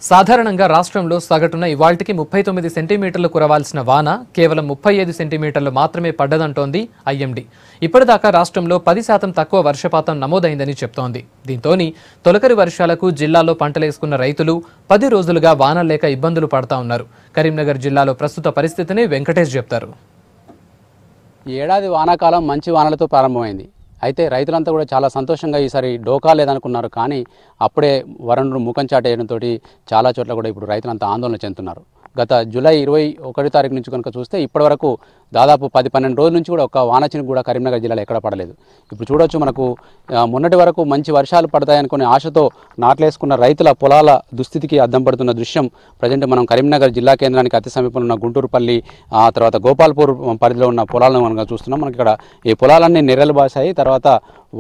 సాధారణంగా రాష్ట్రంలో సగటున ఇవాల్టికి 39 సెంటీమీటర్లు కురవాల్సిన వాన కేవలం 35 సెంటీమీటర్లు మాత్రమే పడ్డదంటోంది ఐఎండీ. ఇప్పటిదాకా రాష్ట్రంలో 10% తక్కువ వర్షపాతం నమోదైందని చెప్తోంది. దీంతోని తొలకరి వర్షాలకు జిల్లాలో పంటలేసుకున్న రైతులు 10 రోజులుగా వాన లేక ఇబ్బందులు పడతా ఉన్నారు. కరీంనగర్ జిల్లాలో ప్రస్తుత పరిస్థితిని వెంకటేష్ చెప్తారు. ఈ ఏడాది వానాకాలం మంచి వానలతో ప్రారంభమైంది. అయితే రైతులంతా కూడా చాలా సంతోషంగా ఈసారి డోకా లేదనుకున్నారు. కానీ అప్పుడే వరుణుడు ముఖం చాటేయడంతో చాలా చోట్ల కూడా ఇప్పుడు రైతులంతా ఆందోళన చెందుతున్నారు. గత జూలై 21 తారీఖు నుంచి కనుక చూస్తే ఇప్పటివరకు దాదాపు 10-12 రోజుల నుంచి కూడా ఒక్క వానచినుకు కూడా కరీంనగర్ జిల్లాలో ఎక్కడ పడలేదు. ఇప్పుడు చూడొచ్చు, మనకు మొన్నటి వరకు మంచి వర్షాలు పడతాయనుకునే ఆశతో నాట్లేసుకున్న రైతుల పొలాల దుస్థితికి అద్దం పడుతున్న దృశ్యం ప్రజెంట్ మనం కరీంనగర్ జిల్లా కేంద్రానికి అతి సమీపంలో ఉన్న గుంటూరుపల్లి తర్వాత గోపాల్పూర్ పరిధిలో ఉన్న పొలాలను మనం చూస్తున్నాం. మనకి ఇక్కడ ఈ పొలాలన్నీ నెర్రెలు బాసాయి. తర్వాత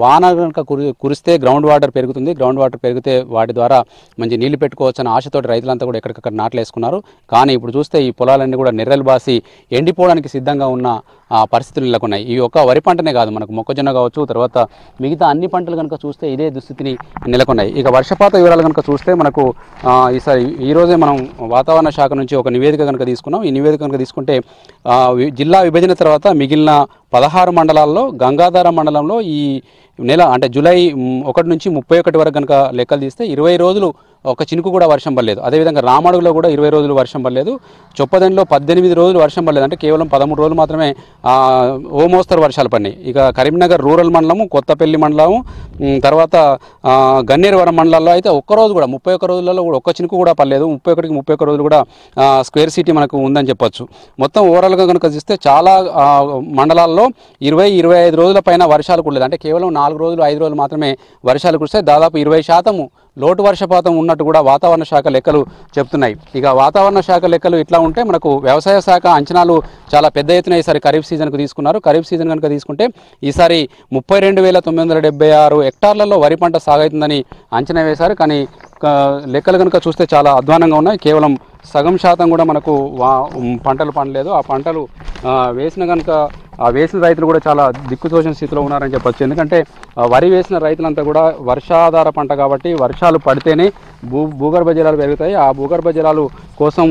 వాన కనుక కురిస్తే గ్రౌండ్ వాటర్ పెరుగుతుంది. గ్రౌండ్ వాటర్ పెరిగితే వాటి ద్వారా మంచి నీళ్లు పెట్టుకోవచ్చని ఆశతోటి రైతులంతా కూడా ఎక్కడికక్కడ నాట్లేసుకున్నారు. కానీ ఇప్పుడు చూస్తే ఈ పొలాలన్నీ కూడా నెర్రెలు బాసి ఎండిపోవడానికి సిద్ధంగా ఉన్న పరిస్థితులు నెలకొన్నాయి. ఈ ఒక్క వరి పంటనే కాదు, మనకు మొక్కజొన్న కావచ్చు, తర్వాత మిగతా అన్ని పంటలు కనుక చూస్తే ఇదే దుస్థితిని నెలకొన్నాయి. ఇక వర్షపాత వివరాలు కనుక చూస్తే మనకు ఈరోజే మనం వాతావరణ శాఖ నుంచి ఒక నివేదిక కనుక తీసుకున్నాం. ఈ నివేదిక కనుక తీసుకుంటే జిల్లా విభజన తర్వాత మిగిలిన 16 మండలాల్లో గంగాధార మండలంలో ఈ నెల అంటే జూలై 1 నుంచి 31 వరకు కనుక లెక్కలు తీస్తే 20 రోజులు ఒక చినుకు కూడా వర్షం పడలేదు. అదేవిధంగా రామడుగులో కూడా 20 రోజులు వర్షం పడలేదు. చొప్పదండిలో 18 రోజులు వర్షం పడలేదు. అంటే కేవలం 13 రోజులు మాత్రమే ఓ మోస్తరు వర్షాలు పడినాయి. ఇక కరీంనగర్ రూరల్ మండలము, కొత్తపల్లి మండలము, తర్వాత గన్నేరువరం మండలాల్లో అయితే ఒక్కరోజు కూడా 31 రోజులలో కూడా ఒక్క చినుకు కూడా పడలేదు. 31కి 31 రోజులు కూడా స్క్వేర్ సిటీ మనకు ఉందని చెప్పొచ్చు. మొత్తం ఓవరాల్గా కనుక చూస్తే చాలా మండలాల్లో 20-25 రోజుల పైన వర్షాలు కురలేదు. అంటే కేవలం 4 రోజులు 5 రోజులు మాత్రమే వర్షాలు కురిస్తే దాదాపు 20% లోటు వర్షపాతం ఉన్నట్టు కూడా వాతావరణ శాఖ లెక్కలు చెప్తున్నాయి. ఇక వాతావరణ శాఖ లెక్కలు ఇట్లా ఉంటే మనకు వ్యవసాయ శాఖ అంచనాలు చాలా పెద్ద ఎత్తున ఈసారి ఖరీఫ్ సీజన్కు తీసుకున్నారు. ఖరీఫ్ సీజన్ కనుక తీసుకుంటే ఈసారి 32,976 హెక్టార్లలో వరి పంట సాగవుతుందని అంచనా వేశారు. కానీ లెక్కలు కనుక చూస్తే చాలా అధ్వానంగా ఉన్నాయి. కేవలం సగం శాతం కూడా మనకు పంటలు పండలేదు. ఆ పంటలు వేసిన రైతులు కూడా చాలా దిక్కుతోచిన స్థితిలో ఉన్నారని చెప్పొచ్చు. ఎందుకంటే వరి వేసిన రైతులంతా కూడా వర్షాధార పంట కాబట్టి వర్షాలు పడితేనే భూగర్భ జలాలు పెరుగుతాయి. ఆ భూగర్భ జలాలు కోసం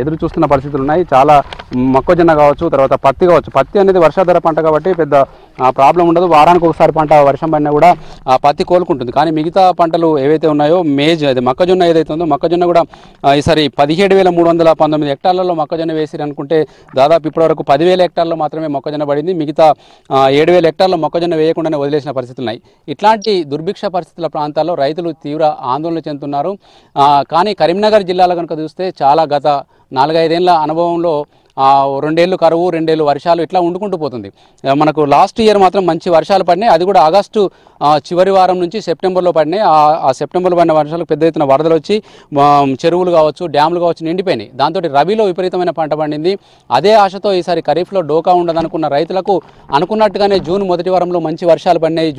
ఎదురు చూస్తున్న పరిస్థితులు ఉన్నాయి. చాలా మొక్కజొన్న కావచ్చు, తర్వాత పత్తి కావచ్చు. పత్తి అనేది వర్షాధార పంట కాబట్టి పెద్ద ప్రాబ్లం ఉండదు. వారానికి ఒకసారి పంట వర్షం పడినా కూడా ఆ పత్తి కోలుకుంటుంది. కానీ మిగతా పంటలు ఏవైతే ఉన్నాయో అది మొక్కజొన్న ఏదైతే ఉందో మొక్కజొన్న కూడా ఈసారి 17,319 హెక్టార్లలో మొక్కజొన్న వేసిరు అనుకుంటే దాదాపు ఇప్పటివరకు 10,000 హెక్టార్లో మాత్రమే మొక్కజొన్న పడింది. మిగతా 7,000 హెక్టార్లో మొక్కజొన్న వేయకుండానే వదిలేసిన పరిస్థితులు ఉన్నాయి. ఇట్లాంటి దుర్భిక్ష పరిస్థితుల ప్రాంతాల్లో రైతులు తీవ్ర ఆందోళన చెందుతున్నారు. కానీ కరీంనగర్ జిల్లాలో కనుక చూస్తే చాలా గత 4-5 ఏళ్ల అనుభవంలో 2 ఏళ్ళు కరువు, 2 ఏళ్ళు వర్షాలు ఇట్లా వండుకుంటూ పోతుంది. మనకు లాస్ట్ ఇయర్ మాత్రం మంచి వర్షాలు పడినాయి. అది కూడా ఆగస్టు చివరి వారం నుంచి సెప్టెంబర్లో పడినాయి. ఆ సెప్టెంబర్లో పడిన వర్షాలకు పెద్ద ఎత్తున వరదలు వచ్చి చెరువులు కావచ్చు, డ్యాములు కావచ్చు నిండిపోయినాయి. దాంతో రబీలో విపరీతమైన పంట పండింది. అదే ఆశతో ఈసారి ఖరీఫ్లో డోకా ఉండదనుకున్న రైతులకు అనుకున్నట్టుగానే జూన్ మొదటి వారంలో మంచి వర్షాలు పడినాయి.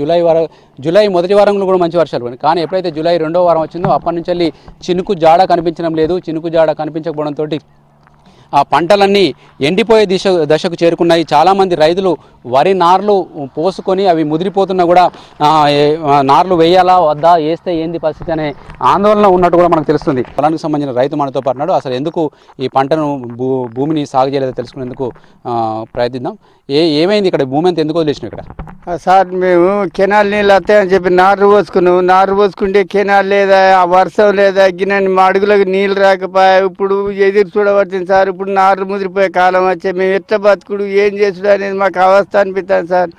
జూలై మొదటి వారంలో కూడా మంచి వర్షాలు పడినాయి. కానీ ఎప్పుడైతే జూలై 2వ వారం వచ్చిందో అప్పటి నుంచి వెళ్ళి చినుకు జాడ కనిపించడం లేదు. చినుకు జాడ కనిపించకపోవడంతో ఆ పంటలన్నీ ఎండిపోయే దశకు చేరుకున్నాయి. చాలామంది రైతులు వరి నార్లు పోసుకొని అవి ముదిరిపోతున్నా కూడా నార్లు వేయాలా వద్దా, వేస్తే ఏంది పరిస్థితి అనే ఆందోళన ఉన్నట్టు కూడా మనకు తెలుస్తుంది. పొలానికి సంబంధించిన రైతు మనతో పాటున్నాడు. అసలు ఎందుకు ఈ పంటను భూమిని సాగు చేయలేదో తెలుసుకునేందుకు ప్రయత్నిద్దాం. ఏమైంది ఇక్కడ? భూమి అంతా ఎందుకు వదిలేసినాం ఇక్కడ? సార్ మేము కెనాల్ నీళ్ళు వస్తాయని చెప్పి నారు పోసుకున్నాం. నారు పోసుకుంటే కెనాల్ లేదా, వర్షం లేదా, గిన్నె మా అడుగులకు నీళ్ళు రాకపోయా. ఇప్పుడు ఎదురు చూడబడుతుంది సార్. ఇప్పుడు నారు ముదిరిపోయే కాలం వచ్చే మేము ఎట్లా బతుకుడు, ఏం చేసుడు అనేది మాకు అవస్థ అనిపిస్తుంది సార్.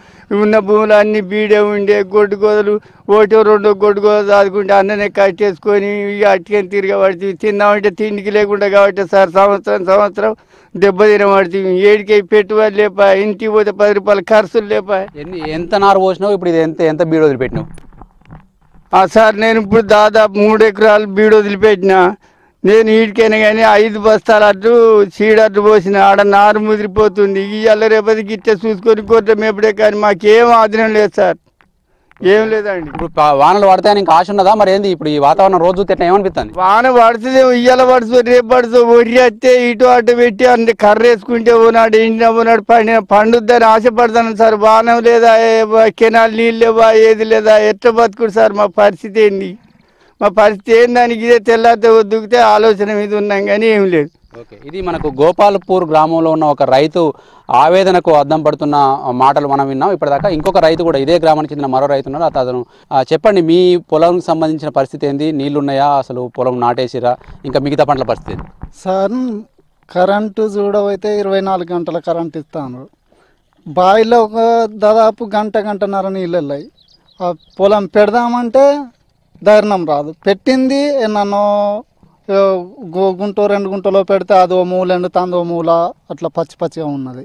ఉన్న భూములు అన్ని బీడే ఉండే గొడ్డు గోదలు 1-2 గొడ్డు గోదలు ఆదుకుంటే అన్ననే కట్టేసుకొని అట్టుకొని తిరగబడుతుంది. తిన్నామంటే తిండికి లేకుండా కాబట్టి సార్ సంవత్సరం దెబ్బ తినబడుతుంది. ఏడికి పెట్టుబడి లేపా, ఇంటికి పోతే 10 రూపాయల ఖర్చులు లేపా. ఎంత నారు పోసినావు? ఇప్పుడు ఇది ఎంత బీడు వదిలిపెట్టినావు? సార్ నేను ఇప్పుడు దాదాపు 3 ఎకరాలు బీడు వదిలిపెట్టినా. నేను ఈడికైనా కానీ 5 బస్తాలు అడ్డు సీడడ్డు పోసిన. ఆడ నారు ముదిరిపోతుంది. ఇవాళ రేపటి గిట్ట చూసుకొని గొర్రె మేపడే కానీ మాకేం ఆధీనం లేదు సార్. ఏం లేదండి. ఇప్పుడు వానలు పడతాయని ఇంకా ఆశ ఉన్నదా? మరి ఏంది ఇప్పుడు ఈ వాతావరణం రోజు తిట్ట ఏమనిపిస్తుంది? వాన పడుతుంది, ఇయ్యాల పడుతుంది, రేపు పడుతుంది. ఒరి వస్తే ఇటు అటు పెట్టి అన్ని కర్ర వేసుకుంటే పోనాడు, ఎండిన పోనాడు, పండుద్దని ఆశపడతాను సార్. వానం లేదా, కెనాల్ నీళ్ళు లేవా, ఏది లేదా, ఎట్లా బతుకుడు సార్? మా పరిస్థితి ఏంది? మా పరిస్థితి ఏందానికి ఇదే తెల్లారితే దిగితే ఆలోచన మీద ఉన్నాం కానీ ఏం లేదు. ఓకే, ఇది మనకు గోపాల్పూర్ గ్రామంలో ఉన్న ఒక రైతు ఆవేదనకు అద్దం పడుతున్న మాటలు మనం విన్నాం. ఇప్పటిదాకా ఇంకొక రైతు కూడా ఇదే గ్రామానికి చెందిన మరో రైతు ఉన్నారు. అతను చెప్పండి, మీ పొలంకి సంబంధించిన పరిస్థితి ఏంది? నీళ్లు ఉన్నాయా? అసలు పొలం నాటేసిరా? ఇంకా మిగతా పంటల పరిస్థితి ఏంది? సార్ కరెంటు చూడవైతే 24 గంటల కరెంట్ ఇస్తాను. బావిలో ఒక దాదాపు గంటన్నర నీళ్ళు వెళ్ళాయి. ఆ పొలం పెడదామంటే ధైర్యం రాదు. పెట్టింది నన్ను గుంట 2 గుంటలో పెడితే అది ఓ మూల ఎండుతుంది, ఓ మూల అట్లా పచ్చిగా ఉన్నది.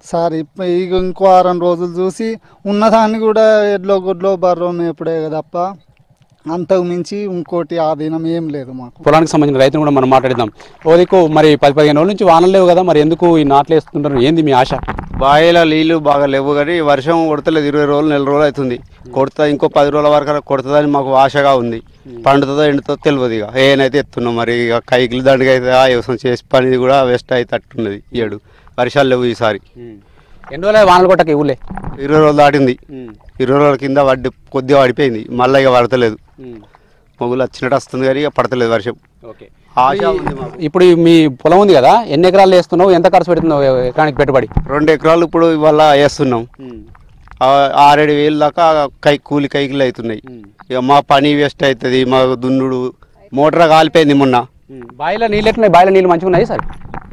సార్ ఇక ఇంకో 6 రోజులు చూసి ఉన్నదాన్ని కూడా ఎడ్లో గుడ్లో బర్రో మేపుడే తప్ప అంతకు మించి ఇంకోటి ఆధీనం ఏం లేదు మాకు. పొలానికి సంబంధించిన రైతులు కూడా మనం మాట్లాడిద్దాం. ఓదికు మరి 10-15 రోజుల నుంచి వానలు లేవు కదా, మరి ఎందుకు ఈ నాట్లు వేస్తుంటారు? ఏంది మీ ఆశ? బావిలో నీళ్ళు బాగా లేవు కానీ వర్షం కొడతలేదు. 20 రోజులు 4 రోజులు అవుతుంది. కొడుతుంది, ఇంకో 10 రోజుల వరకు కొడుతుందని మాకు ఆశగా ఉంది. పండుతుందో ఎండుతో తెలియదు. ఇక ఏనైతే ఎత్తున్నాం మరి. ఇక కైకిలు దండగా అయితే వ్యవసాయం చేసి పని కూడా వేస్ట్ అయితే అట్టున్నది. ఏడు వర్షాలు లేవు ఈసారి. ఎన్ని రోజులు వానలు కొట్టక ఊళ్ళే? 20 రోజులు దాటింది. 20 రోజుల కింద కొద్దిగా పడిపోయింది. మళ్ళీ ఇక పడతలేదు. మొగ్గులు వచ్చినట్టు వస్తుంది కానీ ఇక పడతలేదు వర్షం. ఓకే, ఆశ ఉంది మాకు. ఇప్పుడు మీ పొలం ఉంది కదా, ఎన్ని ఎకరాలు వేస్తున్నావు? ఎంత ఖర్చు పెడుతున్నావు ఎకరానికి పెట్టుబడి? 2 ఎకరాలు ఇప్పుడు ఇవాళ వేస్తున్నాం. 6-7 వేలు దాకా కూలి కైకిలు అవుతున్నాయి. ఇక మా పని వేస్ట్ అవుతుంది. మా దున్నుడు మోటార్ కాలిపోయింది మొన్న. బావిలో నీళ్ళు ఎట్లున్నాయి? బావిలో నీళ్ళు మంచిగా ఉన్నాయి సార్?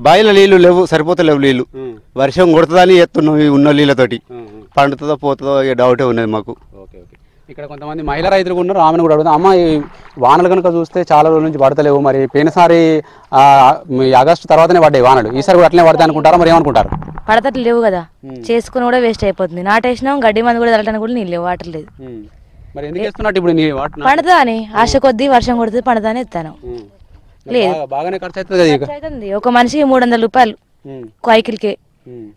బావిలో నీళ్లు లేవు, సరిపోతలేవు నీళ్లు. వర్షం కొడుతుందని ఎత్తున్నాం ఈ ఉన్న నీళ్ళతోటి. పండుతుందో పోతుందో ఇక డౌటే ఉన్నది మాకు. ఓకే ఓకే, ఇక్కడ కొంతమంది మహిళా రైతులు కూడా ఉన్నారు. ఆమెను కూడా అడుగుతాం. అమ్మ, ఈ వానలు కనుక చూస్తే చాలా రోజుల నుంచి పడతలేవు. మరి పోయినసారి ఆగస్టు తర్వాతనే పడ్డాయి వానలు, ఈసారి కూడా అట్లనే పడతాయి అనుకుంటారా? మరి ఏమనుకుంటారు? పడతట్లు లేవు కదా, చేసుకుని కూడా వేస్ట్ అయిపోతుంది. నాటేసినాం, గడ్డి మంది కూడా తల్లటానికి కూడా నీళ్ళు లేవు, వాటర్ లేదు. మరి ఎందుకు వేస్తున్నట్టు ఇప్పుడు? పండుతా అని ఆశ కొద్దీ వర్షం కొడుతుంది, పండుతా అని ఎత్తాను. లేదు, బాగానే ఖర్చు అవుతుంది కదా. ఖర్చు అవుతుంది. ఒక మనిషికి 300 రూపాయలు కైకిల్కే.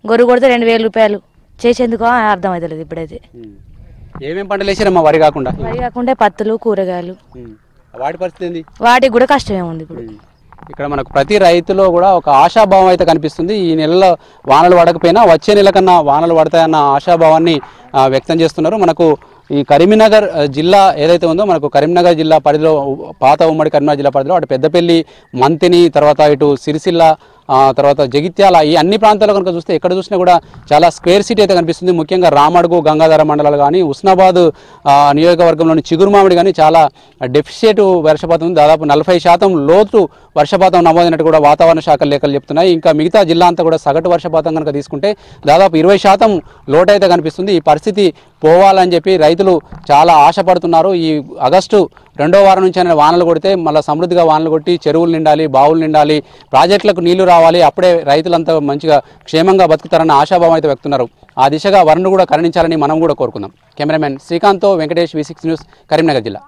గొర్రె కొడితే 2000 రూపాయలు. చేసేందుకో అర్థం అవుతలేదు ఇప్పుడైతే. ఏమేమి పంటలు వేసారమ్మా వరి కాకుండా? వరి కాకుండా పత్తులు, కూరగాయలు. వాటి పరిస్థితి ఏంది? వాటికి కూడా కష్టమే ఉంది ఇప్పుడు. ఇక్కడ మనకు ప్రతి రైతులో కూడా ఒక ఆశాభావం అయితే కనిపిస్తుంది. ఈ నెలలో వానలు పడకపోయినా వచ్చే నెల కన్నా వానలు పడతాయన్న ఆశాభావాన్ని వ్యక్తం చేస్తున్నారు. మనకు ఈ కరీంనగర్ జిల్లా ఏదైతే ఉందో, మనకు కరీంనగర్ జిల్లా పరిధిలో, పాత ఉమ్మడి కరీంనగర్ జిల్లా పరిధిలో అటు పెద్దపల్లి, మంతిని, తర్వాత ఇటు సిరిసిల్ల, తర్వాత జగిత్యాల, ఈ అన్ని ప్రాంతాల్లో కనుక చూస్తే ఎక్కడ చూసినా కూడా చాలా స్క్వేర్ సిటీ అయితే కనిపిస్తుంది. ముఖ్యంగా రామడుగు, గంగాధర మండలాలు కానీ, ఉస్నాబాద్ నియోజకవర్గంలోని చిగురుమామిడి కానీ చాలా డెఫిషియట్ వర్షపాతం ఉంది. దాదాపు 40% లోతు వర్షపాతం నమోదైనట్టు కూడా వాతావరణ శాఖ లేఖలు చెప్తున్నాయి. ఇంకా మిగతా జిల్లా అంతా కూడా సగటు వర్షపాతం కనుక తీసుకుంటే దాదాపు 20% లోటైతే కనిపిస్తుంది. ఈ పరిస్థితి పోవాలని చెప్పి రైతులు చాలా ఆశపడుతున్నారు. ఈ ఆగస్టు 2వ వారం నుంచి అయినా వానలు కొడితే మళ్ళీ సమృద్ధిగా వానలు కొట్టి చెరువులు నిండాలి, బావులు నిండాలి, ప్రాజెక్టులకు నీళ్లు రావాలి, అప్పుడే రైతులంతా మంచిగా క్షేమంగా బతుకుతారన్న ఆశాభావం అయితే వ్యక్తున్నారు. ఆ దిశగా వరుణ్ కూడా కరుణించాలని మనం కూడా కోరుకుందాం. కెమెరామెన్ శ్రీకాంత్తో వెంకటేష్, V6 న్యూస్, కరీంనగర్ జిల్లా.